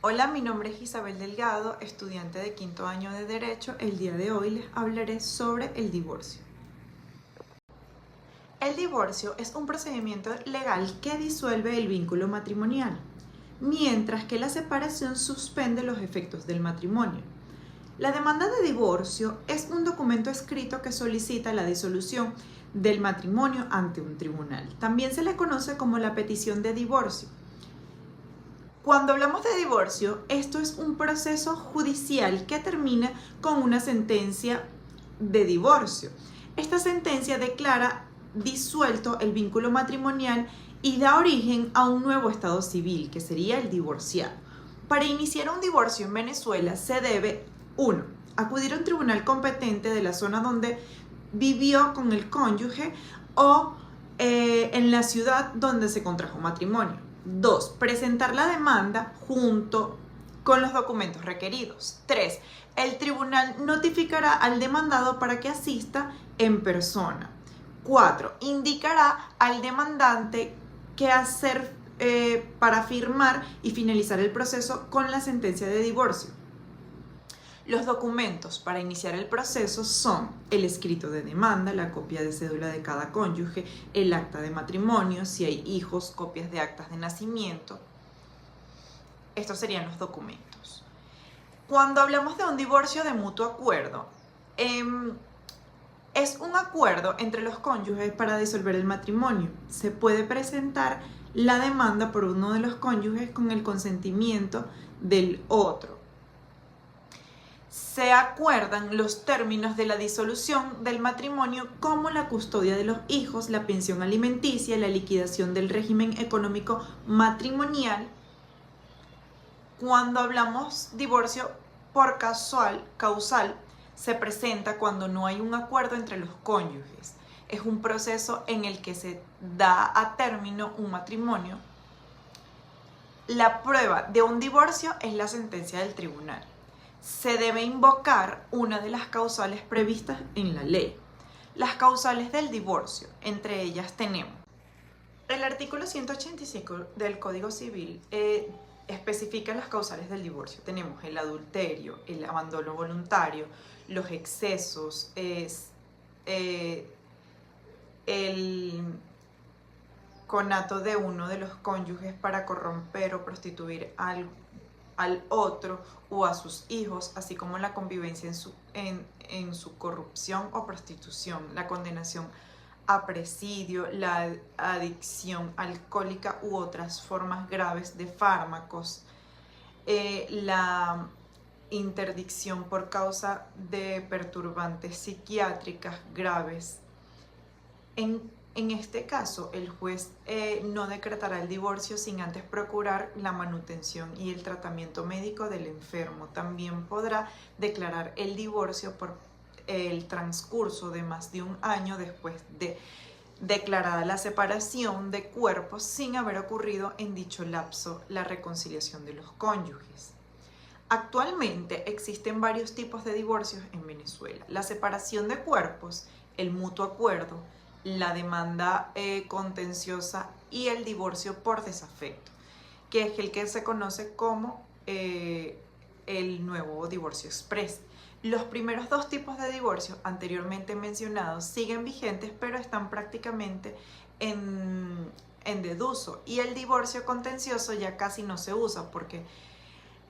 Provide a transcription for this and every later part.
Hola, mi nombre es Isabel Delgado, estudiante de quinto año de Derecho. El día de hoy les hablaré sobre el divorcio. El divorcio es un procedimiento legal que disuelve el vínculo matrimonial, mientras que la separación suspende los efectos del matrimonio. La demanda de divorcio es un documento escrito que solicita la disolución del matrimonio ante un tribunal. También se le conoce como la petición de divorcio. Cuando hablamos de divorcio, esto es un proceso judicial que termina con una sentencia de divorcio. Esta sentencia declara disuelto el vínculo matrimonial y da origen a un nuevo estado civil, que sería el divorciado. Para iniciar un divorcio en Venezuela se debe, 1. Acudir a un tribunal competente de la zona donde vivió con el cónyuge o en la ciudad donde se contrajo matrimonio. 2. Presentar la demanda junto con los documentos requeridos. 3. El tribunal notificará al demandado para que asista en persona. 4. Indicará al demandante qué hacer para firmar y finalizar el proceso con la sentencia de divorcio. Los documentos para iniciar el proceso son el escrito de demanda, la copia de cédula de cada cónyuge, el acta de matrimonio, si hay hijos, copias de actas de nacimiento. Estos serían los documentos. Cuando hablamos de un divorcio de mutuo acuerdo, es un acuerdo entre los cónyuges para disolver el matrimonio. Se puede presentar la demanda por uno de los cónyuges con el consentimiento del otro. Se acuerdan los términos de la disolución del matrimonio como la custodia de los hijos, la pensión alimenticia, la liquidación del régimen económico matrimonial. Cuando hablamos divorcio por causal, se presenta cuando no hay un acuerdo entre los cónyuges. Es un proceso en el que se da a término un matrimonio. La prueba de un divorcio es la sentencia del tribunal. Se debe invocar una de las causales previstas en la ley. Las causales del divorcio, entre ellas tenemos el artículo 185 del Código Civil, especifica las causales del divorcio. Tenemos el adulterio, el abandono voluntario, los excesos, el conato de uno de los cónyuges para corromper o prostituir al otro o a sus hijos, así como la convivencia en su corrupción o prostitución, la condenación a presidio, la adicción alcohólica u otras formas graves de fármacos, la interdicción por causa de perturbantes psiquiátricas graves. En este caso, el juez no decretará el divorcio sin antes procurar la manutención y el tratamiento médico del enfermo. También podrá declarar el divorcio por el transcurso de más de un año después de declarada la separación de cuerpos sin haber ocurrido en dicho lapso la reconciliación de los cónyuges. Actualmente existen varios tipos de divorcios en Venezuela: la separación de cuerpos, el mutuo acuerdo, la demanda contenciosa y el divorcio por desafecto, que es el que se conoce como el nuevo divorcio express. Los primeros dos tipos de divorcio anteriormente mencionados siguen vigentes, pero están prácticamente en desuso, y el divorcio contencioso ya casi no se usa, porque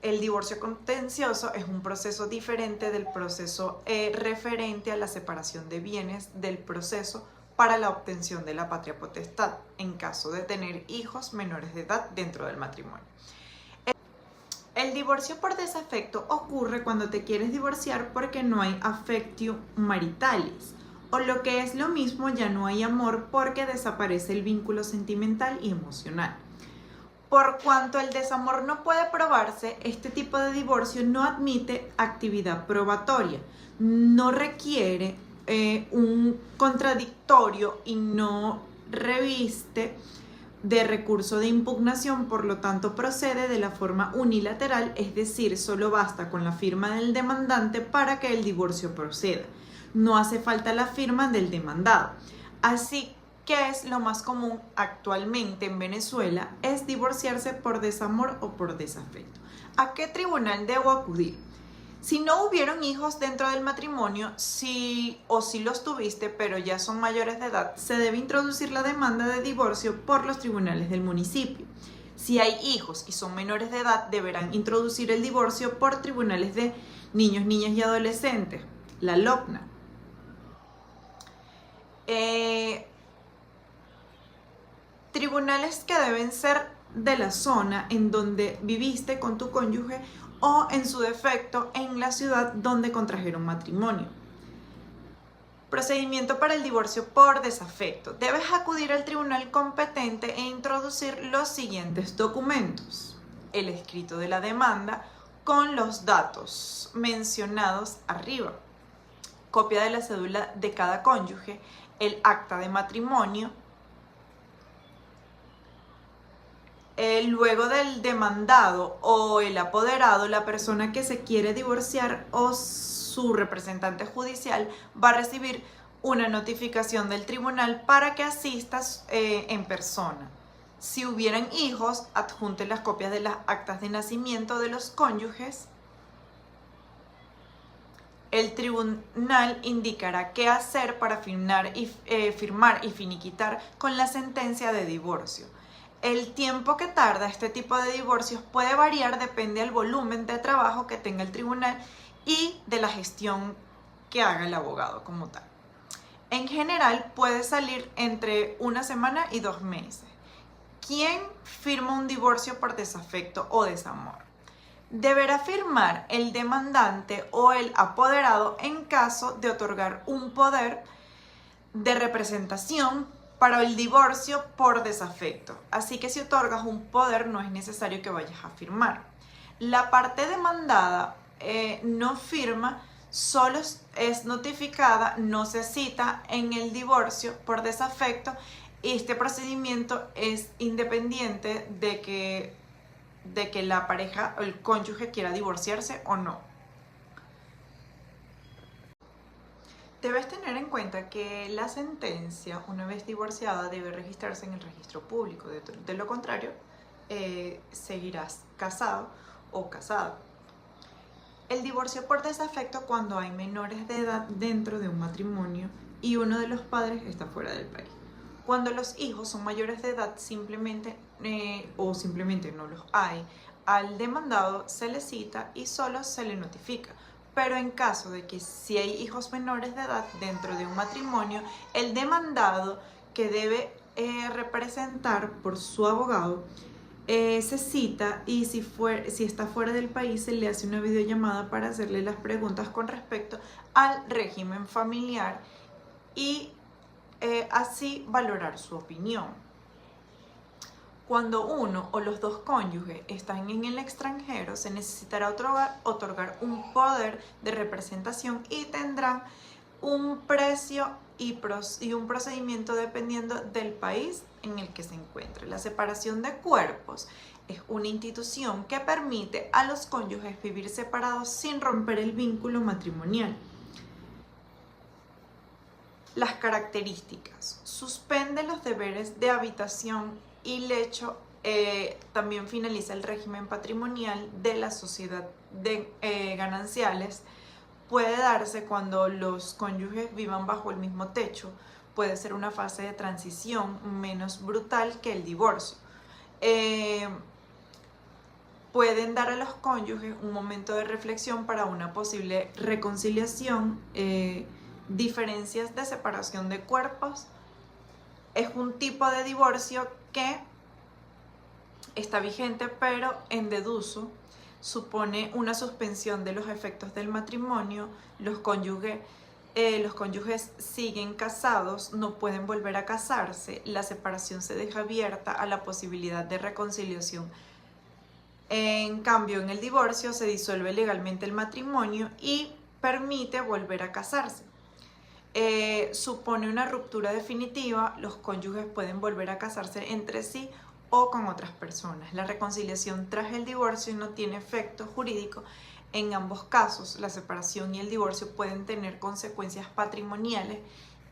el divorcio contencioso es un proceso diferente del proceso referente a la separación de bienes del proceso para la obtención de la patria potestad, en caso de tener hijos menores de edad dentro del matrimonio. El divorcio por desafecto ocurre cuando te quieres divorciar porque no hay affectio maritalis, o lo que es lo mismo, ya no hay amor porque desaparece el vínculo sentimental y emocional. Por cuanto el desamor no puede probarse, este tipo de divorcio no admite actividad probatoria, no requiere un contradictorio y no reviste de recurso de impugnación, por lo tanto procede de la forma unilateral, es decir, solo basta con la firma del demandante para que el divorcio proceda. No hace falta la firma del demandado. Así ¿Qué es lo más común actualmente en Venezuela? Es divorciarse por desamor o por desafecto. ¿A qué tribunal debo acudir? Si no hubieron hijos dentro del matrimonio, si los tuviste pero ya son mayores de edad, se debe introducir la demanda de divorcio por los tribunales del municipio. Si hay hijos y son menores de edad, deberán introducir el divorcio por tribunales de niños, niñas y adolescentes, la LOCNA. Tribunales que deben ser de la zona en donde viviste con tu cónyuge o, en su defecto, en la ciudad donde contrajeron matrimonio. Procedimiento para el divorcio por desafecto. Debes acudir al tribunal competente e introducir los siguientes documentos: el escrito de la demanda con los datos mencionados arriba, copia de la cédula de cada cónyuge, el acta de matrimonio. Luego del demandado o el apoderado, la persona que se quiere divorciar o su representante judicial va a recibir una notificación del tribunal para que asistas en persona. Si hubieran hijos, adjunte las copias de las actas de nacimiento de los cónyuges. El tribunal indicará qué hacer para firmar y finiquitar con la sentencia de divorcio. El tiempo que tarda este tipo de divorcios puede variar, depende del volumen de trabajo que tenga el tribunal y de la gestión que haga el abogado como tal. En general puede salir entre 1 semana y 2 meses. ¿Quién firma un divorcio por desafecto o desamor? Deberá firmar el demandante o el apoderado en caso de otorgar un poder de representación para el divorcio por desafecto. Así que si otorgas un poder no es necesario que vayas a firmar. La parte demandada no firma, solo es notificada, no se cita en el divorcio por desafecto. Este procedimiento es independiente de que la pareja o el cónyuge quiera divorciarse o no. Debes tener en cuenta que la sentencia, una vez divorciada, debe registrarse en el registro público. De lo contrario, seguirás casado o casada. El divorcio por desafecto cuando hay menores de edad dentro de un matrimonio y uno de los padres está fuera del país. Cuando los hijos son mayores de edad simplemente no los hay, al demandado se le cita y solo se le notifica. Pero en caso de que si hay hijos menores de edad dentro de un matrimonio, el demandado, que debe representar por su abogado, se cita, y si está fuera del país se le hace una videollamada para hacerle las preguntas con respecto al régimen familiar y así valorar su opinión. Cuando uno o los dos cónyuges están en el extranjero, se necesitará otorgar un poder de representación y tendrán un precio y un procedimiento dependiendo del país en el que se encuentre. La separación de cuerpos es una institución que permite a los cónyuges vivir separados sin romper el vínculo matrimonial. Las características: suspende los deberes de habitación y lecho, también finaliza el régimen patrimonial de la sociedad de gananciales. Puede darse cuando los cónyuges vivan bajo el mismo techo. Puede ser una fase de transición menos brutal que el divorcio. Pueden dar a los cónyuges un momento de reflexión para una posible reconciliación. Diferencias de separación de cuerpos: es un tipo de divorcio que está vigente pero en desuso. Supone una suspensión de los efectos del matrimonio. Los cónyuges siguen casados, no pueden volver a casarse. La separación se deja abierta a la posibilidad de reconciliación. En cambio, en el divorcio se disuelve legalmente el matrimonio y permite volver a casarse. Supone una ruptura definitiva. Los cónyuges pueden volver a casarse entre sí o con otras personas. La reconciliación tras el divorcio no tiene efecto jurídico. En ambos casos, la separación y el divorcio pueden tener consecuencias patrimoniales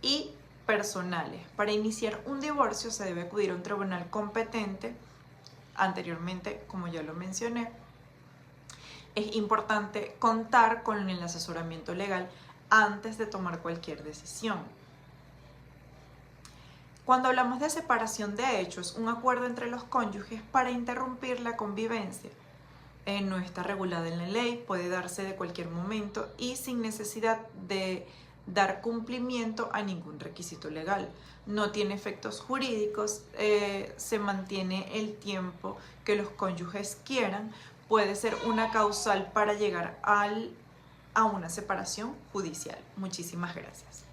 y personales. Para iniciar un divorcio se debe acudir a un tribunal competente. Anteriormente, como ya lo mencioné, es importante contar con el asesoramiento legal antes de tomar cualquier decisión. Cuando hablamos de separación de hechos, un acuerdo entre los cónyuges para interrumpir la convivencia. No está regulada en la ley, puede darse de cualquier momento y sin necesidad de dar cumplimiento a ningún requisito legal. No tiene efectos jurídicos, se mantiene el tiempo que los cónyuges quieran, puede ser una causal para llegar a una separación judicial. Muchísimas gracias.